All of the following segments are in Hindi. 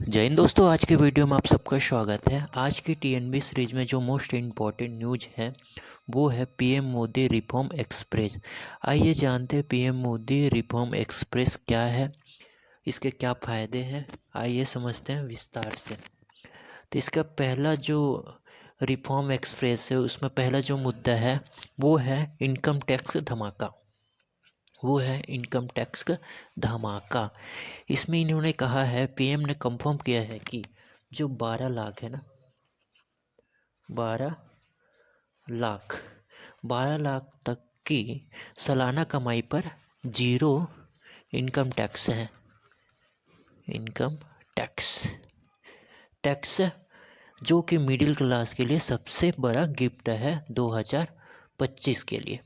जय हिंद दोस्तों, आज के वीडियो में आप सबका स्वागत है। आज की टीएनबी सीरीज में जो मोस्ट इम्पॉर्टेंट न्यूज है वो है पीएम मोदी रिफॉर्म एक्सप्रेस। आइए जानते हैं पीएम मोदी रिफॉर्म एक्सप्रेस क्या है, इसके क्या फ़ायदे हैं, आइए समझते हैं विस्तार से। तो इसका पहला जो रिफॉर्म एक्सप्रेस है उसमें पहला जो मुद्दा है वो है इनकम टैक्स धमाका। इसमें इन्होंने कहा है, पीएम ने कंफर्म किया है कि जो 12 लाख है ना, 12 लाख 12 लाख तक की सालाना कमाई पर जीरो इनकम टैक्स है। इनकम टैक्स टैक्स जो कि मिडिल क्लास के लिए सबसे बड़ा गिफ्ट है 2025 के लिए।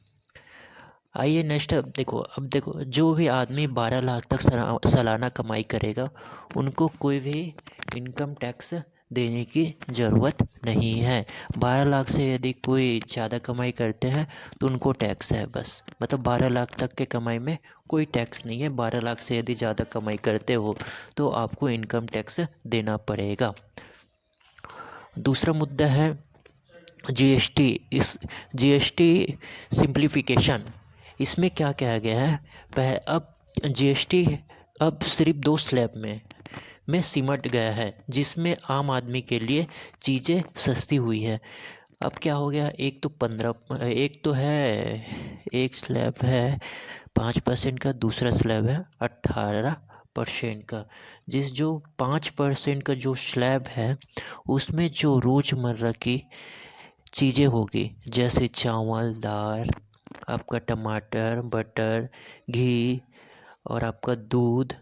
आइए नेक्स्ट अब देखो जो भी आदमी 12 लाख तक सालाना कमाई करेगा उनको कोई भी इनकम टैक्स देने की ज़रूरत नहीं है। 12 लाख से यदि कोई ज़्यादा कमाई करते हैं तो उनको टैक्स है बस, मतलब 12 लाख तक के कमाई में कोई टैक्स नहीं है। 12 लाख से यदि ज़्यादा कमाई करते हो तो आपको इनकम टैक्स देना पड़ेगा। दूसरा मुद्दा है जीएसटी। इस जीएसटी सिंप्लीफिकेशन, इसमें क्या कहा गया है, अब जीएसटी अब सिर्फ 2 स्लैब में सिमट गया है, जिसमें आम आदमी के लिए चीज़ें सस्ती हुई है। अब क्या हो गया, एक स्लैब है 5% का, दूसरा स्लैब है 18% का। जो 5% का जो स्लैब है उसमें जो रोज़मर्रा की चीज़ें होगी जैसे चावल, दाल, आपका टमाटर, बटर, घी और आपका दूध,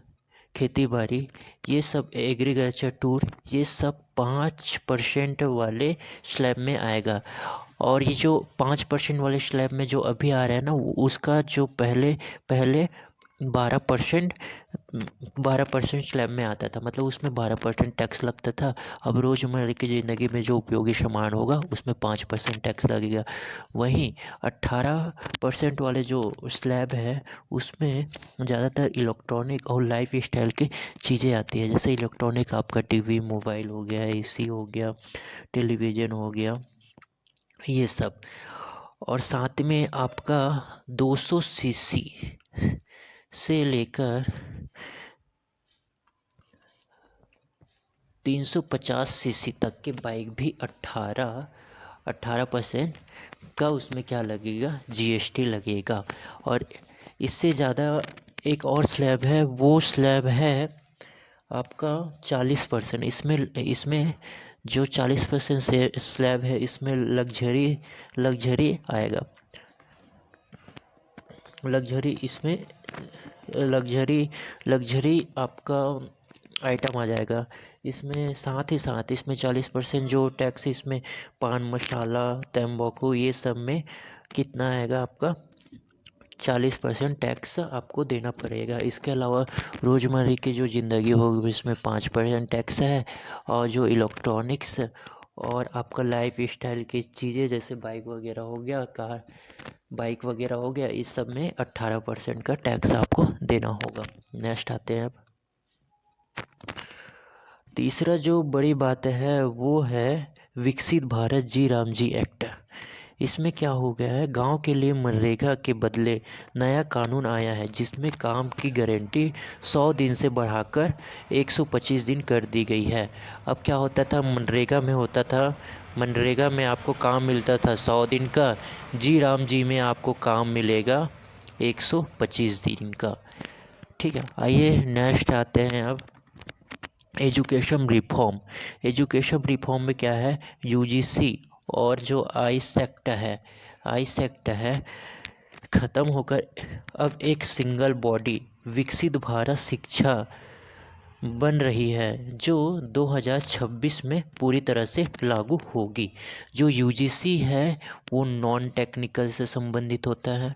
खेती बाड़ी, ये सब एग्रीकल्चर टूर, ये सब 5% वाले स्लैब में आएगा। और ये जो 5% वाले स्लैब में जो अभी आ रहा है ना, उसका जो पहले पहले 12% स्लैब में आता था, मतलब उसमें 12% टैक्स लगता था। अब रोज़मर्रा की ज़िंदगी में जो उपयोगी सामान होगा उसमें 5% टैक्स लगेगा। वहीं 18% वाले जो स्लैब है उसमें ज़्यादातर इलेक्ट्रॉनिक और लाइफ स्टाइल की चीज़ें आती है, जैसे इलेक्ट्रॉनिक आपका टीवी, मोबाइल हो गया, एसी हो गया, टेलीविज़न हो गया, ये सब। और साथ में आपका 200 सीसी से लेकर 350 सीसी तक के बाइक भी 18% का उसमें क्या लगेगा, जीएसटी लगेगा। और इससे ज़्यादा एक और स्लैब है, वो स्लैब है आपका 40%। इसमें जो 40% से स्लैब है इसमें लग्जरी आएगा। लग्जरी आपका आइटम आ जाएगा। इसमें साथ ही साथ इसमें 40% जो टैक्स, इसमें पान मसाला, तंबाकू, ये सब में कितना आएगा आपका, 40% टैक्स आपको देना पड़ेगा। इसके अलावा रोज़मर्रा की जो ज़िंदगी होगी इसमें 5% टैक्स है। और जो इलेक्ट्रॉनिक्स और आपका लाइफ स्टाइल की चीज़ें जैसे बाइक वगैरह हो गया, इस सब में 18% का टैक्स आपको देना होगा। नेक्स्ट आते हैं अब। तीसरा जो बड़ी बात है वो है विकसित भारत जी राम जी एक्ट। इसमें क्या हो गया है, गांव के लिए मनरेगा के बदले नया कानून आया है, जिसमें काम की गारंटी 100 दिन से बढ़ाकर 125 दिन कर दी गई है। अब क्या होता था, मनरेगा में आपको काम मिलता था 100 दिन का, जी राम जी में आपको काम मिलेगा 125 दिन का। ठीक है, आइए नेक्स्ट आते हैं अब। एजुकेशन रिफॉर्म में क्या है, यूजीसी और जो आई सेक्ट है ख़त्म होकर अब एक सिंगल बॉडी विकसित भारत शिक्षा बन रही है, जो 2026 में पूरी तरह से लागू होगी। जो यूजीसी है वो नॉन टेक्निकल से संबंधित होता है,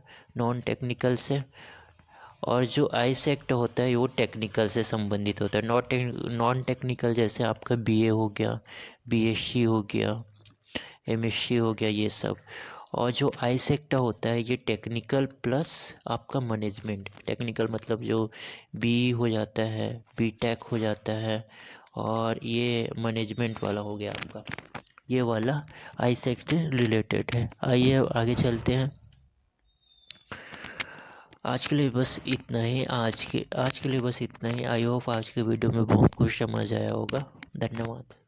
और जो आई सेक्ट होता है वो टेक्निकल से संबंधित होता है। नॉन टेक्निकल जैसे आपका बीए हो गया, बीएससी हो गया, एमएससी हो गया, ये सब। और जो आई सेक्टर होता है ये टेक्निकल प्लस आपका मैनेजमेंट। टेक्निकल मतलब जो बी हो जाता है, बीटेक हो जाता है, और ये मैनेजमेंट वाला हो गया आपका। ये वाला आई सेक्टर रिलेटेड है। आइए आगे चलते हैं। आज के लिए बस इतना ही। आज के लिए बस इतना ही। आई होप आज के वीडियो में बहुत कुछ समझ आया होगा। धन्यवाद।